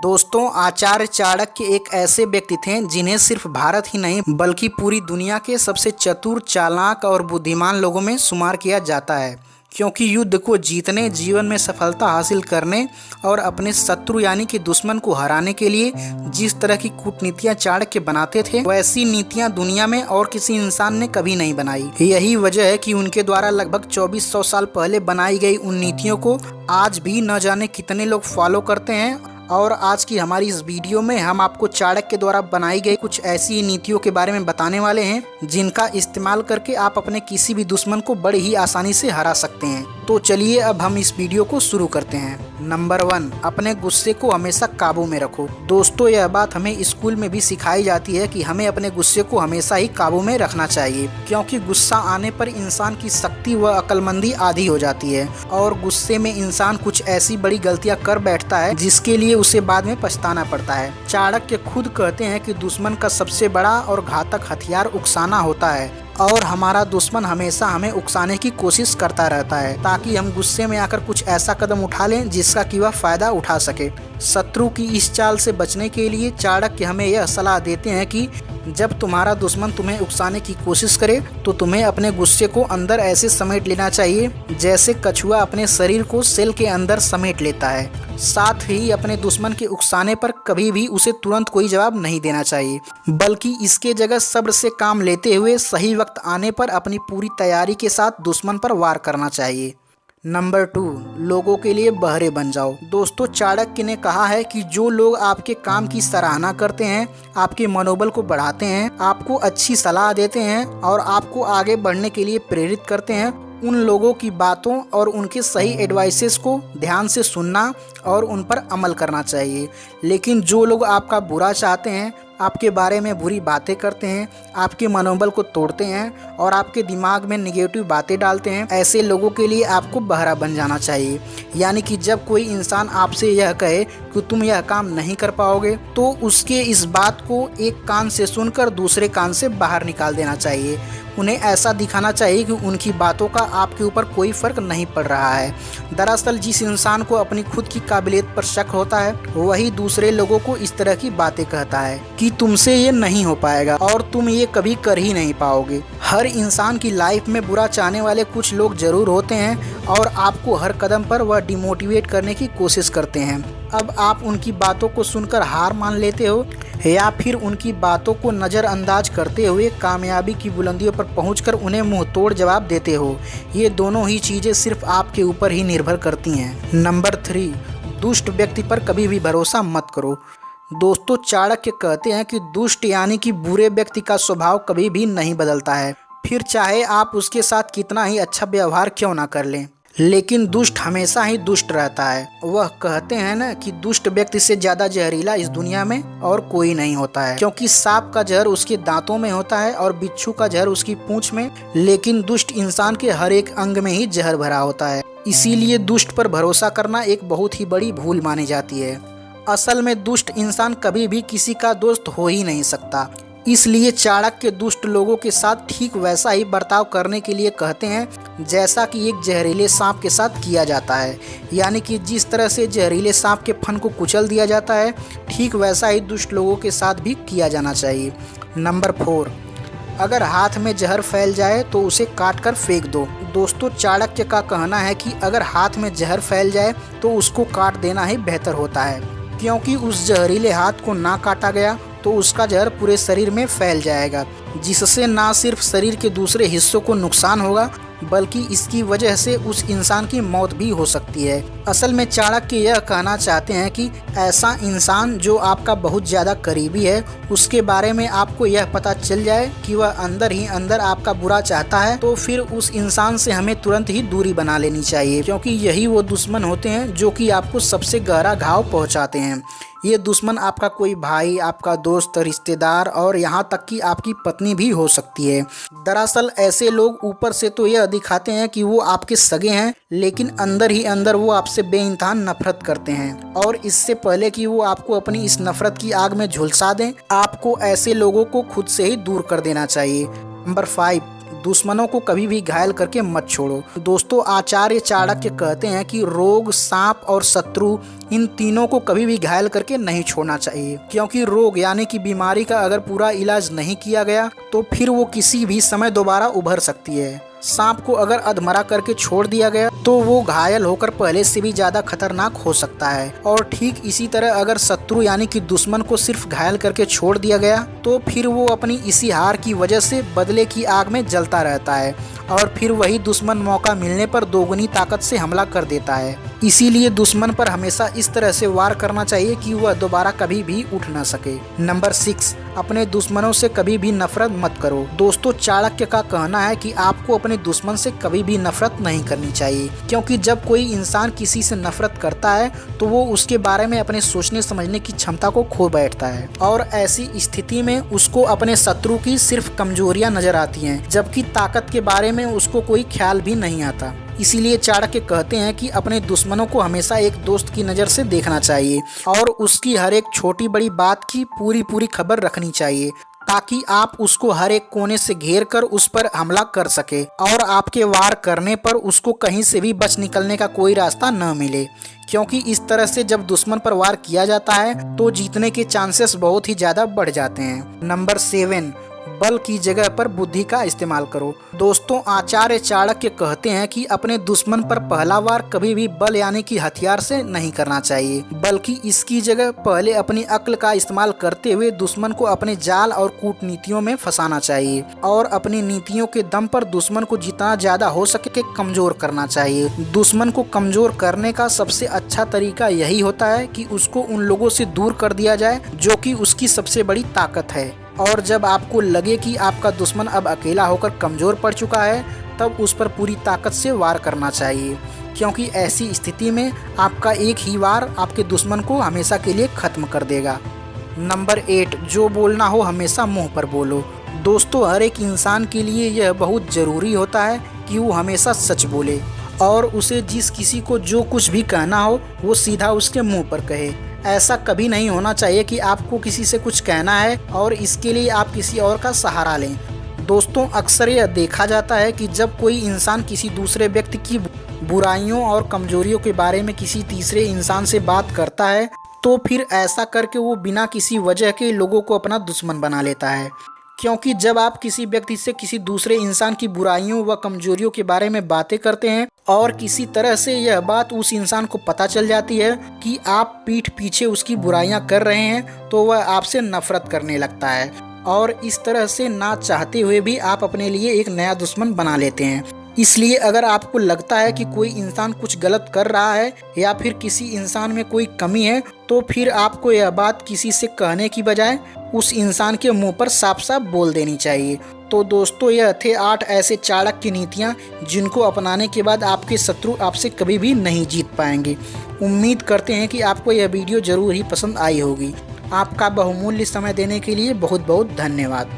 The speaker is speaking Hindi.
दोस्तों, आचार्य चाणक्य एक ऐसे व्यक्ति थे जिन्हें सिर्फ भारत ही नहीं बल्कि पूरी दुनिया के सबसे चतुर, चालाक और बुद्धिमान लोगों में शुमार किया जाता है। क्योंकि युद्ध को जीतने, जीवन में सफलता हासिल करने और अपने शत्रु यानी कि दुश्मन को हराने के लिए जिस तरह की कूटनीतियां चाणक्य बनाते थे, वैसी नीतियां दुनिया में और किसी इंसान ने कभी नहीं बनाई। यही वजह है कि उनके द्वारा लगभग 2400 साल पहले बनाई गई उन नीतियों को आज भी न जाने कितने लोग फॉलो करते हैं। और आज की हमारी इस वीडियो में हम आपको चाणक्य द्वारा बनाई गई कुछ ऐसी नीतियों के बारे में बताने वाले हैं जिनका इस्तेमाल करके आप अपने किसी भी दुश्मन को बड़ी ही आसानी से हरा सकते हैं। तो चलिए अब हम इस वीडियो को शुरू करते हैं। नंबर 1, अपने गुस्से को हमेशा काबू में रखो। दोस्तों, यह बात हमें स्कूल में भी सिखाई जाती है कि हमें अपने गुस्से को हमेशा ही काबू में रखना चाहिए, क्योंकि गुस्सा आने पर इंसान की शक्ति व अक्लमंदी आधी हो जाती है और गुस्से में इंसान कुछ ऐसी बड़ी गलतियां कर बैठता है जिसके लिए उसे बाद में पछताना पड़ता है। चाणक्य खुद कहते हैं कि दुश्मन का सबसे बड़ा और घातक हथियार उकसाना होता है और हमारा दुश्मन हमेशा हमें उकसाने की कोशिश करता रहता है ताकि हम गुस्से में आकर कुछ ऐसा कदम उठा लें जिसका कि वह फायदा उठा सके। शत्रु की इस चाल से बचने के लिए चाणक्य हमें यह सलाह देते हैं कि जब तुम्हारा दुश्मन तुम्हें उकसाने की कोशिश करे तो तुम्हें अपने गुस्से को अंदर ऐसे समेट लेना चाहिए जैसे कछुआ अपने शरीर को सेल के अंदर समेट लेता है। साथ ही अपने दुश्मन के उकसाने पर कभी भी उसे तुरंत कोई जवाब नहीं देना चाहिए, बल्कि इसके जगह सब्र से काम लेते हुए सही वक्त आने पर अपनी पूरी तैयारी के साथ दुश्मन पर वार करना चाहिए। नंबर 2, लोगों के लिए बहरे बन जाओ। दोस्तों, चाणक्य ने कहा है कि जो लोग आपके काम की सराहना करते हैं, आपके मनोबल को बढ़ाते हैं, आपको अच्छी सलाह देते हैं और आपको आगे बढ़ने के लिए प्रेरित करते हैं, उन लोगों की बातों और उनके सही एडवाइसेस को ध्यान से सुनना और उन पर अमल करना चाहिए। लेकिन जो लोग आपका बुरा चाहते हैं, आपके बारे में बुरी बातें करते हैं, आपके मनोबल को तोड़ते हैं और आपके दिमाग में निगेटिव बातें डालते हैं, ऐसे लोगों के लिए आपको बहरा बन जाना चाहिए। यानी कि जब कोई इंसान आपसे यह कहे कि तुम यह काम नहीं कर पाओगे, तो उसके इस बात को एक कान से सुनकर दूसरे कान से बाहर निकाल देना चाहिए। उन्हें ऐसा दिखाना चाहिए कि उनकी बातों का आपके ऊपर कोई फर्क नहीं पड़ रहा है। दरअसल जिस इंसान को अपनी खुद की काबिलियत पर शक होता है, वही दूसरे लोगों को इस तरह की बातें कहता है कि तुमसे ये नहीं हो पाएगा और तुम ये कभी कर ही नहीं पाओगे। हर इंसान की लाइफ में बुरा चाहने वाले कुछ लोग जरूर होते हैं और आपको हर कदम पर वह डिमोटिवेट करने की कोशिश करते हैं। अब आप उनकी बातों को सुनकर हार मान लेते हो या फिर उनकी बातों को नज़रअंदाज करते हुए कामयाबी की बुलंदियों पर पहुंचकर उन्हें मुंह तोड़ जवाब देते हो। ये दोनों ही चीज़ें सिर्फ आपके ऊपर ही निर्भर करती हैं। नंबर 3, दुष्ट व्यक्ति पर कभी भी भरोसा मत करो। दोस्तों, चाणक्य कहते हैं कि दुष्ट यानी कि बुरे व्यक्ति का स्वभाव कभी भी नहीं बदलता है, फिर चाहे आप उसके साथ कितना ही अच्छा व्यवहार क्यों ना कर लें। लेकिन दुष्ट हमेशा ही दुष्ट रहता है। वह कहते हैं ना कि दुष्ट व्यक्ति से ज्यादा जहरीला इस दुनिया में और कोई नहीं होता है, क्योंकि सांप का जहर उसके दांतों में होता है और बिच्छू का जहर उसकी पूंछ में, लेकिन दुष्ट इंसान के हर एक अंग में ही जहर भरा होता है। इसीलिए दुष्ट पर भरोसा करना एक बहुत ही बड़ी भूल मानी जाती है। असल में दुष्ट इंसान कभी भी किसी का दोस्त हो ही नहीं सकता। इसलिए चाणक्य दुष्ट लोगों के साथ ठीक वैसा ही बर्ताव करने के लिए कहते हैं जैसा कि एक जहरीले सांप के साथ किया जाता है। यानी कि जिस तरह से जहरीले सांप के फन को कुचल दिया जाता है, ठीक वैसा ही दुष्ट लोगों के साथ भी किया जाना चाहिए। नंबर 4, अगर हाथ में जहर फैल जाए तो उसे काट कर फेंक दो। दोस्तों, चाणक्य का कहना है कि अगर हाथ में जहर फैल जाए तो उसको काट देना ही बेहतर होता है, क्योंकि उस जहरीले हाथ को ना काटा गया तो उसका जहर पूरे शरीर में फैल जाएगा, जिससे ना सिर्फ शरीर के दूसरे हिस्सों को नुकसान होगा बल्कि इसकी वजह से उस इंसान की मौत भी हो सकती है। असल में चाणक्य यह कहना चाहते हैं कि ऐसा इंसान जो आपका बहुत ज़्यादा करीबी है, उसके बारे में आपको यह पता चल जाए कि वह अंदर ही अंदर आपका बुरा चाहता है, तो फिर उस इंसान से हमें तुरंत ही दूरी बना लेनी चाहिए, क्योंकि यही वो दुश्मन होते हैं जो कि आपको सबसे गहरा घाव पहुँचाते हैं। ये दुश्मन आपका कोई भाई, आपका दोस्त, रिश्तेदार और यहाँ तक कि आपकी पत्नी भी हो सकती है। दरअसल ऐसे लोग ऊपर से तो यह दिखाते हैं कि वो आपके सगे हैं, लेकिन अंदर ही अंदर वो आपसे बेइंतहा नफरत करते हैं। और इससे पहले कि वो आपको अपनी इस नफरत की आग में झुलसा दें, आपको ऐसे लोगों को खुद से ही दूर कर देना चाहिए। नंबर 5, दुश्मनों को कभी भी घायल करके मत छोड़ो। दोस्तों, आचार्य चाणक्य कहते हैं कि रोग, सांप और शत्रु, इन तीनों को कभी भी घायल करके नहीं छोड़ना चाहिए, क्योंकि रोग यानी कि बीमारी का अगर पूरा इलाज नहीं किया गया तो फिर वो किसी भी समय दोबारा उभर सकती है। सांप को अगर अधमरा करके छोड़ दिया गया तो वो घायल होकर पहले से भी ज्यादा खतरनाक हो सकता है। और ठीक इसी तरह अगर शत्रु यानी कि दुश्मन को सिर्फ घायल करके छोड़ दिया गया तो फिर वो अपनी इसी हार की वजह से बदले की आग में जलता रहता है और फिर वही दुश्मन मौका मिलने पर दोगुनी ताकत से हमला कर देता है। इसीलिए दुश्मन पर हमेशा इस तरह से वार करना चाहिए कि वह दोबारा कभी भी उठ न सके। नंबर 6, अपने दुश्मनों से कभी भी नफरत मत करो। दोस्तों, चाणक्य का कहना है कि आपको अपने दुश्मन से कभी भी नफरत नहीं करनी चाहिए, क्योंकि जब कोई इंसान किसी से नफरत करता है तो वो उसके बारे में अपने सोचने समझने की क्षमता को खो बैठता है और ऐसी स्थिति में उसको अपने शत्रु की सिर्फ कमजोरियां नजर आती हैं, जबकि ताकत के बारे में उसको कोई ख्याल भी नहीं आता। इसीलिए चाणक्य कहते हैं कि अपने दुश्मनों को हमेशा एक दोस्त की नज़र से देखना चाहिए और उसकी हर एक छोटी बड़ी बात की पूरी खबर रखनी चाहिए, ताकि आप उसको हर एक कोने से घेर कर उस पर हमला कर सके और आपके वार करने पर उसको कहीं से भी बच निकलने का कोई रास्ता न मिले। क्योंकि इस तरह से जब दुश्मन पर वार किया जाता है तो जीतने के चांसेस बहुत ही ज़्यादा बढ़ जाते हैं। नंबर 7, बल की जगह पर बुद्धि का इस्तेमाल करो। दोस्तों, आचार्य चाणक्य कहते हैं कि अपने दुश्मन पर पहला वार कभी भी बल यानी कि हथियार से नहीं करना चाहिए, बल्कि इसकी जगह पहले अपनी अक्ल का इस्तेमाल करते हुए दुश्मन को अपने जाल और कूटनीतियों में फंसाना चाहिए और अपनी नीतियों के दम पर दुश्मन को जितना ज्यादा हो सके कमजोर करना चाहिए। दुश्मन को कमजोर करने का सबसे अच्छा तरीका यही होता है कि उसको उन लोगों से दूर कर दिया जाए जो कि उसकी सबसे बड़ी ताकत है। और जब आपको लगे कि आपका दुश्मन अब अकेला होकर कमज़ोर पड़ चुका है तब उस पर पूरी ताकत से वार करना चाहिए, क्योंकि ऐसी स्थिति में आपका एक ही वार आपके दुश्मन को हमेशा के लिए ख़त्म कर देगा। नंबर 8, जो बोलना हो हमेशा मुंह पर बोलो। दोस्तों, हर एक इंसान के लिए यह बहुत ज़रूरी होता है कि वो हमेशा सच बोले और उसे जिस किसी को जो कुछ भी कहना हो वो सीधा उसके मुँह पर कहे। ऐसा कभी नहीं होना चाहिए कि आपको किसी से कुछ कहना है और इसके लिए आप किसी और का सहारा लें। दोस्तों, अक्सर यह देखा जाता है कि जब कोई इंसान किसी दूसरे व्यक्ति की बुराइयों और कमजोरियों के बारे में किसी तीसरे इंसान से बात करता है तो फिर ऐसा करके वो बिना किसी वजह के लोगों को अपना दुश्मन बना लेता है। क्योंकि जब आप किसी व्यक्ति से किसी दूसरे इंसान की बुराइयों व कमजोरियों के बारे में बातें करते हैं और किसी तरह से यह बात उस इंसान को पता चल जाती है कि आप पीठ पीछे उसकी बुराइयां कर रहे हैं, तो वह आपसे नफरत करने लगता है और इस तरह से ना चाहते हुए भी आप अपने लिए एक नया दुश्मन बना लेते हैं। इसलिए अगर आपको लगता है कि कोई इंसान कुछ गलत कर रहा है या फिर किसी इंसान में कोई कमी है तो फिर आपको यह बात किसी से कहने की बजाय उस इंसान के मुंह पर साफ साफ बोल देनी चाहिए। तो दोस्तों, यह थे 8 ऐसे चाणक्य नीतियाँ जिनको अपनाने के बाद आपके शत्रु आपसे कभी भी नहीं जीत पाएंगे। उम्मीद करते हैं कि आपको यह वीडियो जरूर ही पसंद आई होगी। आपका बहुमूल्य समय देने के लिए बहुत बहुत धन्यवाद।